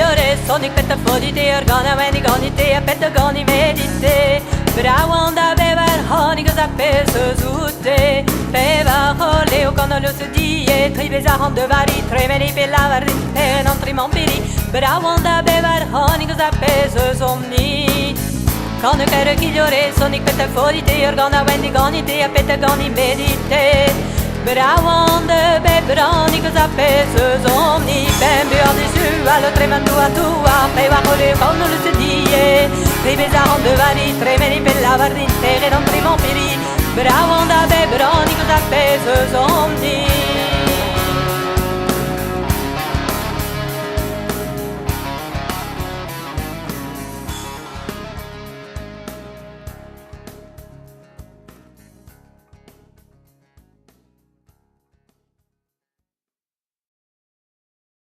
kigliore, sonik pette fodite, organa weni ganite, pette gani medite. Brawanda bever hanig zappe zute, peva hole o kanalo se die, tribeza hand de vari, tremeni pelavari, penantri mampiri. Brawanda bever hanig zappe zomni. Kan ik er kigliore, sonik pette fodite, organa weni ganite, pette gani medite. Brawande bebrani zappe zomni, pembe adisu allo tremendo a tua, peva hole o kanalo se die. Tribeza hand de vari, tremeni pelavari, terre d'antri mampiri. Brawanda bebrani zappe zomni.